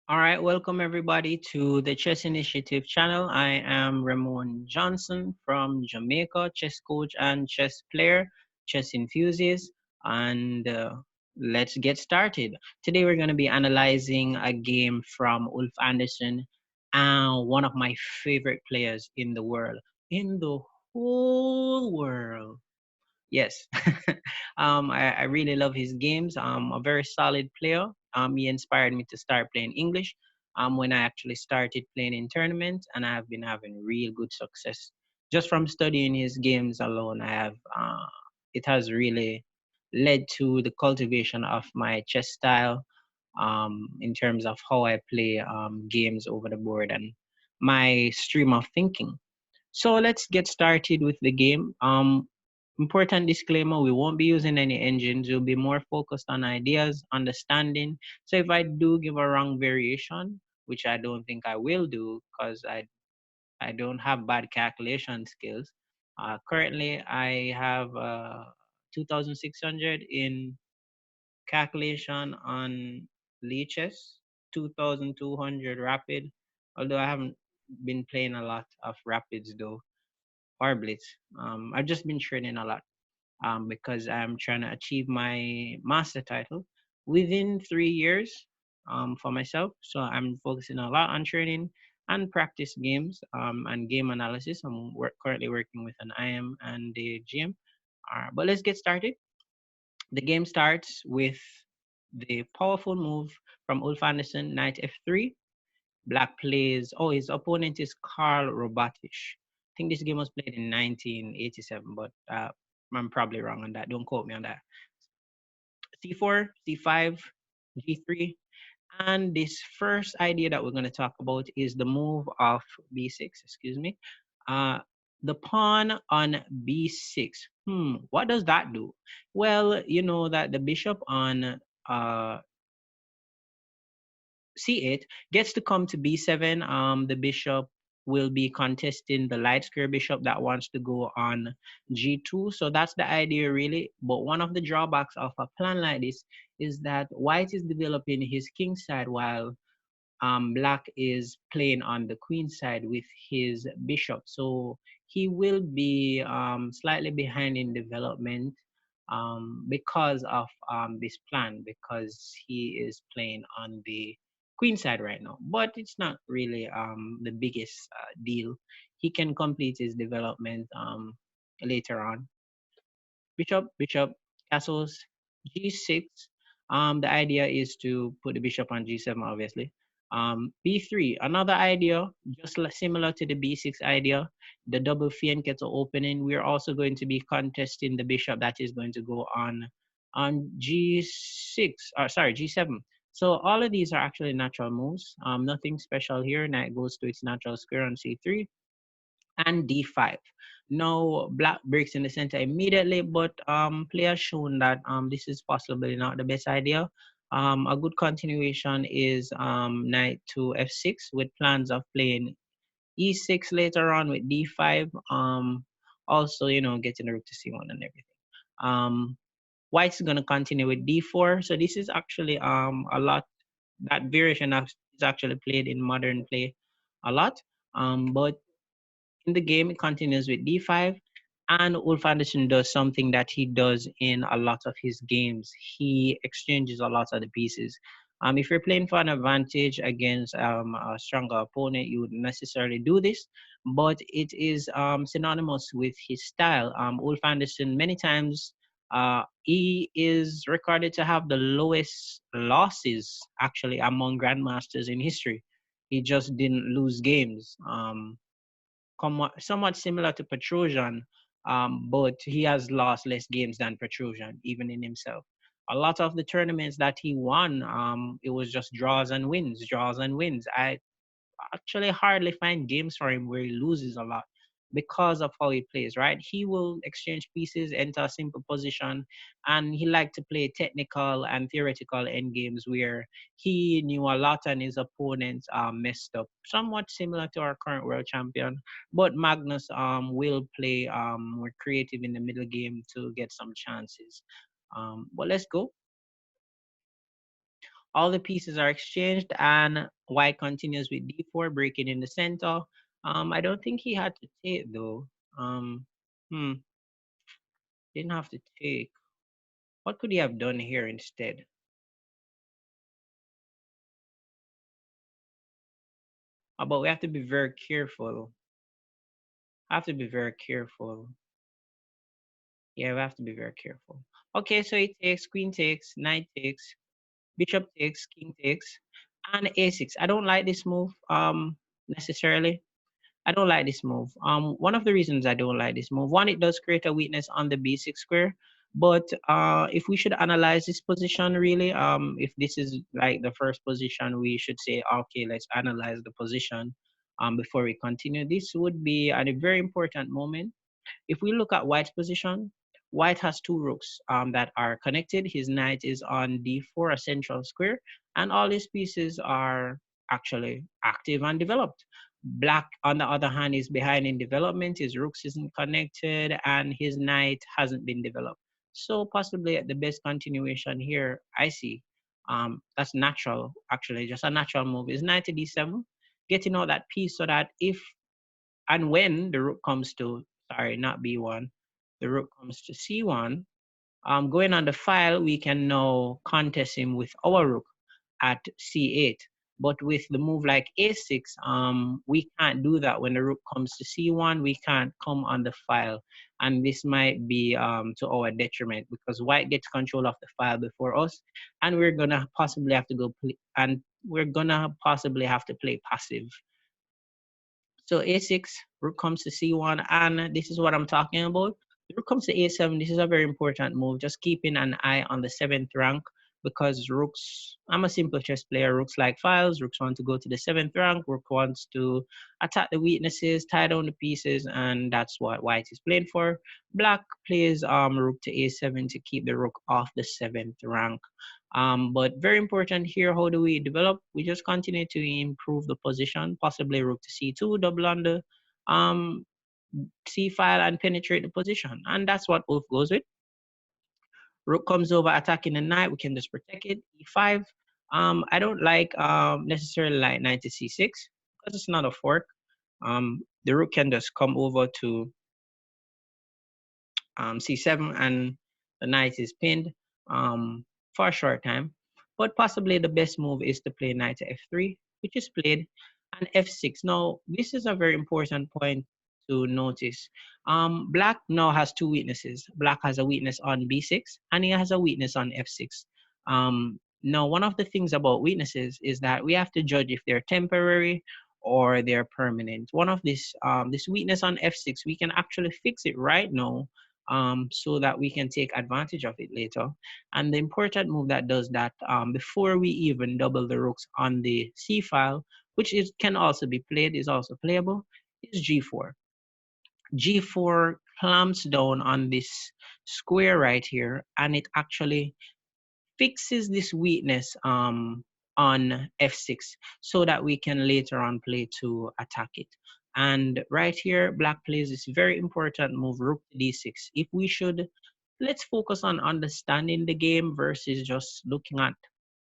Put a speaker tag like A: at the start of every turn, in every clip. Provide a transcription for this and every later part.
A: All right, welcome everybody to the Chess Initiative channel. I am Ramon Johnson from Jamaica, chess coach and chess player, chess enthusiast, and let's get started. Today we're going to be analyzing a game from Ulf Andersson, one of my favorite players in the world, in the whole world. Yes. I really love his games. A very solid player. He inspired me to start playing English when I actually started playing in tournaments, and I have been having real good success. Just from studying his games alone, it has really led to the cultivation of my chess style in terms of how I play games over the board and my stream of thinking. So let's get started with the game. Important disclaimer, we won't be using any engines. We'll be more focused on ideas, understanding. So if I do give a wrong variation, which I don't think I will do because I don't have bad calculation skills. Currently, I have 2,600 in calculation on leeches, 2,200 rapid, although I haven't been playing a lot of rapids though or blitz. I've just been training a lot because I'm trying to achieve my master title within 3 years for myself. So I'm focusing a lot on training and practice games and game analysis. Currently working with an IM and a GM. But let's get started. The game starts with the powerful move from Ulf Andersson, knight f3. Black plays, oh, his opponent is Karl Robatash. I think this game was played in 1987, but I'm probably wrong on that. Don't quote me on that. C4, C5, G3. And this first idea that we're going to talk about is the move of B6, excuse me. Uh, the pawn on B6. What does that do? Well, you know that the bishop on C8 gets to come to B7. The bishop will be contesting the light square bishop that wants to go on G2. So that's the idea really. But one of the drawbacks of a plan like this is that white is developing his king side while black is playing on the queen side with his bishop. So he will be slightly behind in development because of this plan, because he is playing on the queen side right now. But it's not really the biggest deal. He can complete his development later on. Bishop, bishop, castles, g6. The idea is to put the bishop on g7, obviously. B3, another idea, just similar to the b6 idea, the double fianchetto opening. We're also going to be contesting the bishop that is going to go on g6, or sorry, g7. So all of these are actually natural moves. Nothing special here. Knight goes to its natural square on c3 and d5. Now black breaks in the center immediately, but play has shown that this is possibly not the best idea. A good continuation is knight to f6 with plans of playing e6 later on with d5. Also, you know, getting the rook to c1 and everything. White's gonna continue with d4. So this is actually a lot, that variation is actually played in modern play a lot. But in the game, it continues with d5, and Ulf Andersson does something that he does in a lot of his games. He exchanges a lot of the pieces. If you're playing for an advantage against a stronger opponent, you would necessarily do this, but it is synonymous with his style. Ulf Andersson, many times, he is recorded to have the lowest losses actually among grandmasters in history. He just didn't lose games. Somewhat similar to Petrosian, but he has lost less games than Petrosian, even in himself. A lot of the tournaments that he won, it was just draws and wins, draws and wins. I actually hardly find games for him where he loses a lot because of how he plays, right? He will exchange pieces, enter a simple position, and he liked to play technical and theoretical end games where he knew a lot and his opponents messed up. Somewhat similar to our current world champion, but Magnus will play more creative in the middle game to get some chances. But let's go. All the pieces are exchanged, and white continues with d4, breaking in the center. I don't think he had to take though. Um, hmm, didn't have to take. What could he have done here instead? But we have to be very careful. Have to be very careful. Yeah, we have to be very careful. Okay, so it takes, queen takes, knight takes, bishop takes, king takes, and a6. I don't like this move necessarily. I don't like this move. One of the reasons I don't like this move, one, it does create a weakness on the b6 square. But if we should analyze this position really, if this is like the first position, we should say, okay, let's analyze the position before we continue. This would be a very important moment. If we look at white's position, white has two rooks that are connected. His knight is on d4, a central square, and all his pieces are actually active and developed. Black, on the other hand, is behind in development. His rooks isn't connected, and his knight hasn't been developed. So possibly at the best continuation here, I see. That's natural, actually, just a natural move. Is knight to d7, getting out that piece so that if and when the rook comes to, sorry, not b1, the rook comes to c1, going on the file, we can now contest him with our rook at c8. But with the move like a6, we can't do that. When the rook comes to c1, we can't come on the file. And this might be to our detriment because white gets control of the file before us. And we're going to possibly have to go play, and we're going to possibly have to play passive. So a6, rook comes to c1, and this is what I'm talking about. The rook comes to a7. This is a very important move. Just keeping an eye on the 7th rank because rooks, I'm a simple chess player. Rooks like files. Rooks want to go to the 7th rank. Rook wants to attack the weaknesses, tie down the pieces, and that's what white is playing for. Black plays rook to a7 to keep the rook off the 7th rank. But very important here, how do we develop? We just continue to improve the position, possibly rook to c2, double on the um, c file and penetrate the position. And that's what Ulf goes with. Rook comes over attacking the knight, we can just protect it, e5. I don't like necessarily like knight to c6 because it's not a fork. The rook can just come over to c7 and the knight is pinned for a short time. But possibly the best move is to play knight to f3, which is played, and f6. Now, this is a very important point to notice. Black now has two weaknesses. Black has a weakness on b6 and he has a weakness on f6. Now, one of the things about weaknesses is that we have to judge if they're temporary or they're permanent. One of this weakness on f6, we can actually fix it right now so that we can take advantage of it later. And the important move that does that before we even double the rooks on the C file, which is can also be played, is also playable, is G4. G4 clamps down on this square right here, and it actually fixes this weakness on f6 so that we can later on play to attack it. And right here, black plays this very important move, rook to d6. If we should, let's focus on understanding the game versus just looking at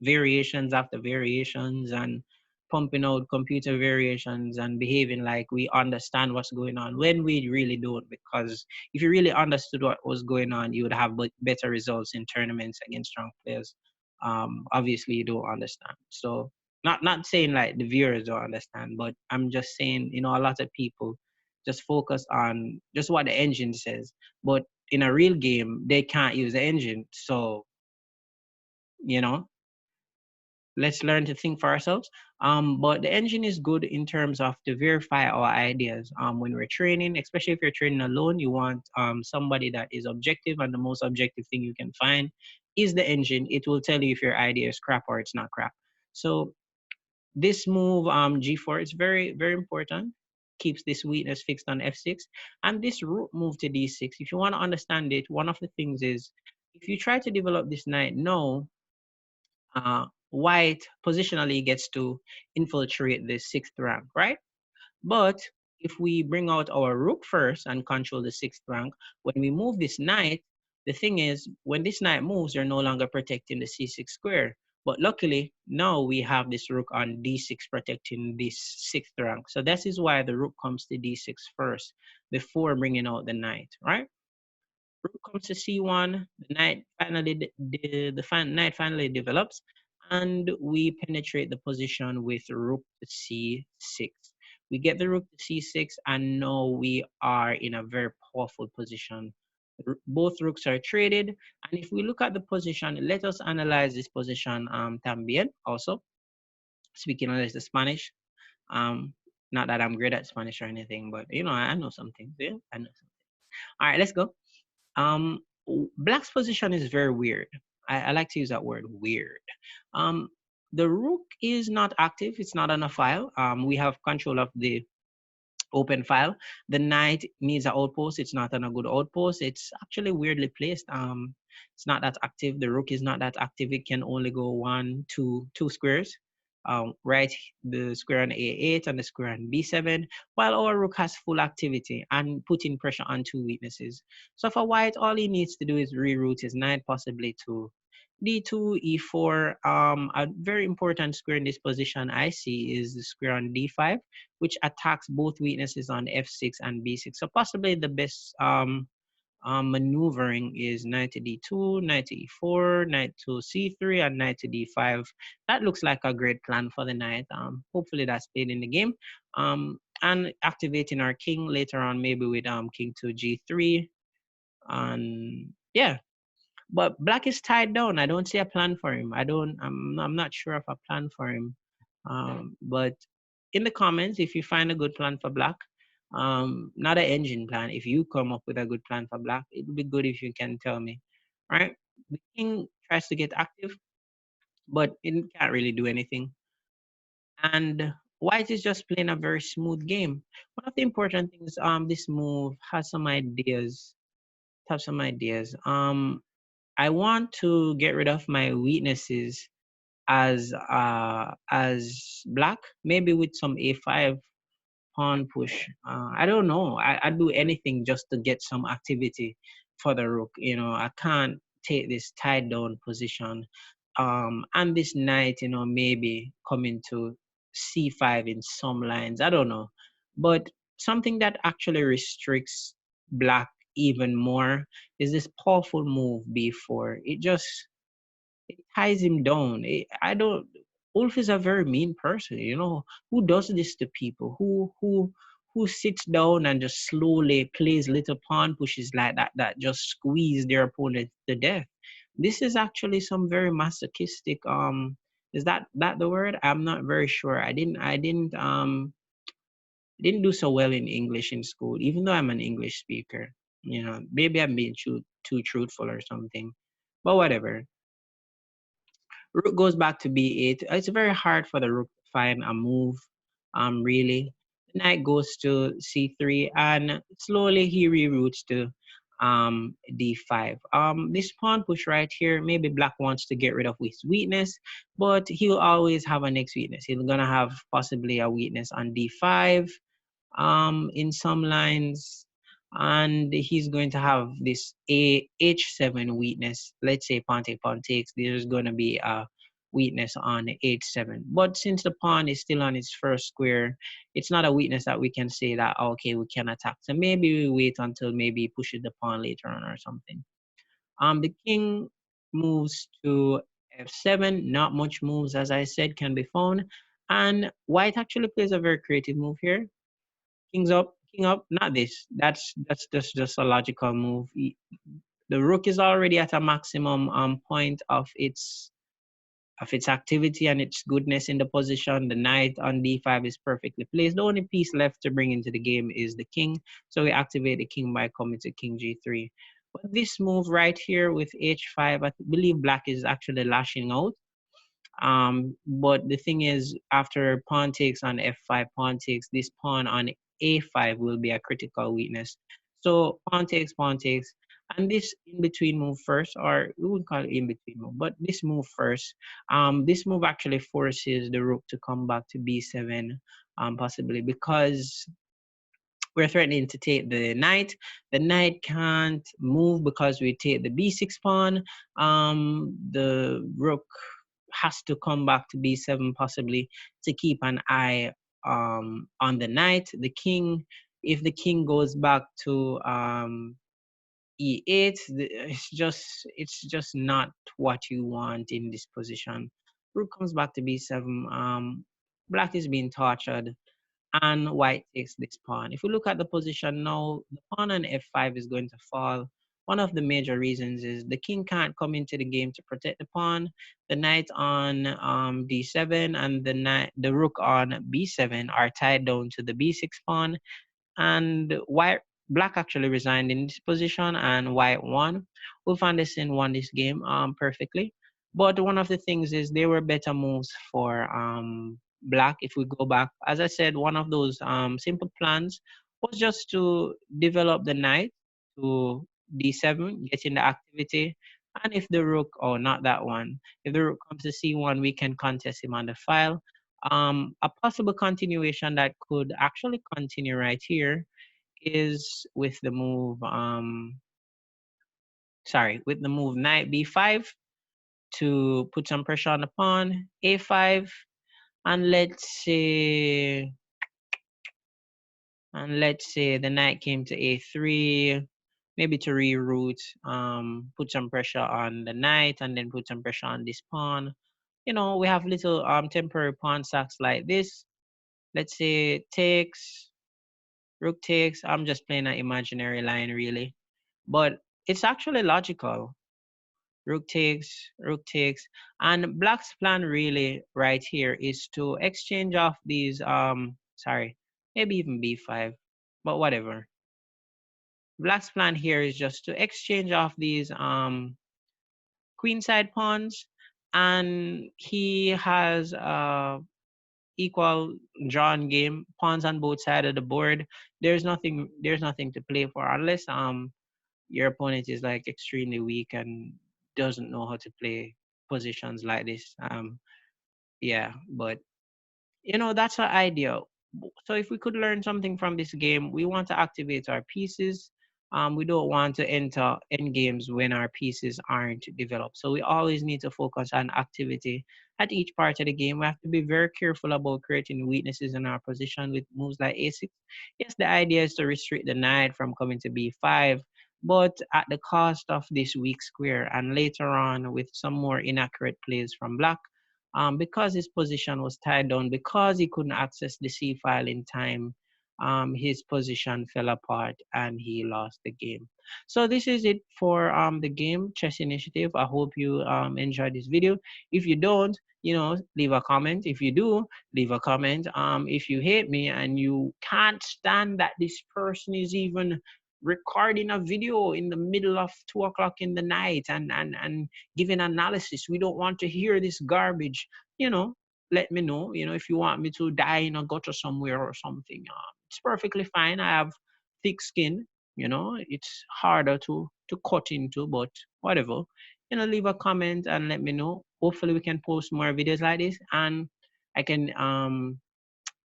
A: variations after variations and pumping out computer variations and behaving like we understand what's going on when we really don't. Because if you really understood what was going on, you would have better results in tournaments against strong players. Obviously, you don't understand. So, not saying like the viewers don't understand, but I'm just saying, a lot of people just focus on just what the engine says, but in a real game, they can't use the engine. So, you know, let's learn to think for ourselves. But the engine is good in terms of to verify our ideas. When we're training, especially if you're training alone, you want somebody that is objective, and the most objective thing you can find is the engine. It will tell you if your idea is crap or it's not crap. So this move, G4, is very, very important. Keeps this weakness fixed on F6. And this rook move to D6, if you want to understand it, one of the things is, if you try to develop this knight, no, white positionally gets to infiltrate the 6th rank, right? But if we bring out our rook first and control the 6th rank, when we move this knight, the thing is, when this knight moves, you're no longer protecting the c6 square. But luckily, now we have this rook on d6 protecting this sixth rank. So this is why the rook comes to d6 first before bringing out the knight, right? Rook comes to c1, the knight finally knight finally develops, and we penetrate the position with rook to c6. We get the rook to c6, and now we are in a very powerful position. Both rooks are traded, and if we look at the position, let us analyze this position también also, speaking English the Spanish. Um, Not that I'm great at Spanish or anything, but you know, I know some things. Yeah, I know something. All right, let's go. Um, Black's position is very weird. I like to use that word, weird. Um, the rook is not active. It's not on a file. We have control of the open file. The knight needs an outpost. It's not on a good outpost. It's actually weirdly placed. It's not that active. The rook is not that active. It can only go two squares. Right, the square on a8 and the square on b7, while our rook has full activity and putting pressure on two weaknesses. So for white, all he needs to do is reroute his knight possibly to d2, e4. A very important square in this position I see is the square on d5, which attacks both weaknesses on f6 and b6. So possibly the best maneuvering is knight to d2, knight to e4, knight to c3, and knight to d5. That looks like a great plan for the knight. Hopefully that's played in the game. And activating our king later on, maybe with king to g3. And yeah, but black is tied down. I don't see a plan for him. I'm not sure of a plan for him. But in the comments, if you find a good plan for black, not an engine plan, if you come up with a good plan for black, it would be good if you can tell me. All right? The king tries to get active, but it can't really do anything. And white is just playing a very smooth game. One of the important things, this move has some ideas. Have some ideas. I want to get rid of my weaknesses as black, maybe with some a5 pawn push. I don't know. I'd do anything just to get some activity for the rook. You know, I can't take this tied down position. And this knight, you know, maybe coming to c5 in some lines. I don't know. But something that actually restricts black even more is this powerful move b4. It ties him down. I don't. Ulf is a very mean person, you know, who does this to people, who sits down and just slowly plays little pawn pushes like that, that just squeeze their opponent to death. This is actually some very masochistic. Is that the word? I'm not very sure. I didn't do so well in English in school, even though I'm an English speaker. You know, maybe I'm being too truthful or something, but whatever. Rook goes back to b8. It's very hard for the rook to find a move, really. The knight goes to c3, and slowly he reroutes to d5. This pawn push right here, maybe black wants to get rid of his weakness, but he'll always have a next weakness. He's gonna have possibly a weakness on d5, in some lines, and he's going to have this a h7 weakness. Let's say pawn takes, there's going to be a weakness on h7, but since the pawn is still on its first square, it's not a weakness that we can say that okay, we can attack. So maybe we wait until maybe he pushes the pawn later on or something. The king moves to f7. Not much moves, as I said, can be found, and white actually plays a very creative move here. King up, not this. That's just a logical move. The rook is already at a maximum point of its activity and its goodness in the position. The knight on d5 is perfectly placed. The only piece left to bring into the game is the king. So we activate the king by coming to king g3. But this move right here with h5, I believe black is actually lashing out. But the thing is, after pawn takes on f5, pawn takes, this pawn on a5 will be a critical weakness. So pawn takes, and this in-between move first, or we would call it in-between move, but this move first, this move actually forces the rook to come back to b7, possibly because we're threatening to take the knight. The knight can't move because we take the b6 pawn. The rook has to come back to b7 possibly to keep an eye on the knight. The king, if the king goes back to e8, it's just not what you want in this position. Rook comes back to b7. Black is being tortured, and white takes this pawn. If we look at the position now, the pawn on f5 is going to fall. One of the major reasons is the king can't come into the game to protect the pawn. The knight on d7 and the rook on b7 are tied down to the b6 pawn, and black actually resigned in this position and white won. Ulf Andersson won this game perfectly. But one of the things is there were better moves for black. If we go back, as I said, one of those simple plans was just to develop the knight to d7, getting the activity. And if the rook, oh, not that one. If the rook comes to c1, we can contest him on the file. A possible continuation that could actually continue right here is with the move, with the move knight b5 to put some pressure on the pawn, a5, and let's say the knight came to a3, maybe to reroute, put some pressure on the knight and then put some pressure on this pawn. We have little temporary pawn sacks like this. Let's say takes, rook takes. I'm just playing an imaginary line really, but it's actually logical. Rook takes, and black's plan really right here is to exchange off these maybe even b5, but whatever. Black's plan here is just to exchange off these queenside pawns, and he has equal drawn game, pawns on both sides of the board. There's nothing to play for unless your opponent is like extremely weak and doesn't know how to play positions like this. Yeah, but that's our idea. So if we could learn something from this game, we want to activate our pieces. We don't want to enter end games when our pieces aren't developed. So we always need to focus on activity at each part of the game. We have to be very careful about creating weaknesses in our position with moves like a6. Yes, the idea is to restrict the knight from coming to b5, but at the cost of this weak square, and later on with some more inaccurate plays from black, because his position was tied down, because he couldn't access the C file in time, his position fell apart and he lost the game. So this is it for the game Chess Initiative. I hope you enjoyed this video. If you don't, leave a comment. If you do, leave a comment. If you hate me and you can't stand that this person is even recording a video in the middle of 2 o'clock in the night and giving analysis, we don't want to hear this garbage, let me know. If you want me to die in a gutter somewhere or something, it's perfectly fine. I have thick skin. It's harder to cut into, but whatever. Leave a comment and let me know. Hopefully we can post more videos like this, and I can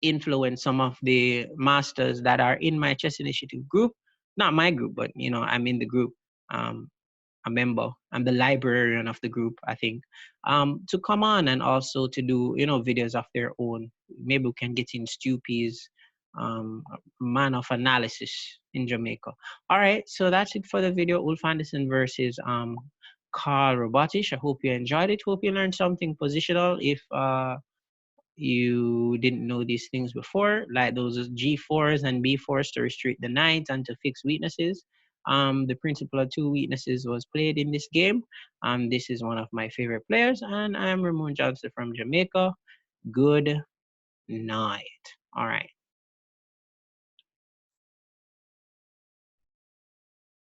A: influence some of the masters that are in my Chess Initiative group. Not my group, but I'm in the group. A member. I'm the librarian of the group, I think. To come on and also to do videos of their own. Maybe we can get in Stupy's man of analysis in Jamaica. All right, so that's it for the video. Ulf Andersson versus Karl Robatash. I hope you enjoyed it. Hope you learned something positional. If you didn't know these things before, like those G4s and B4s to restrict the knight and to fix weaknesses. The principle of two weaknesses was played in this game. This is one of my favorite players, and I'm Ramon Johnson from Jamaica. Good night. All right.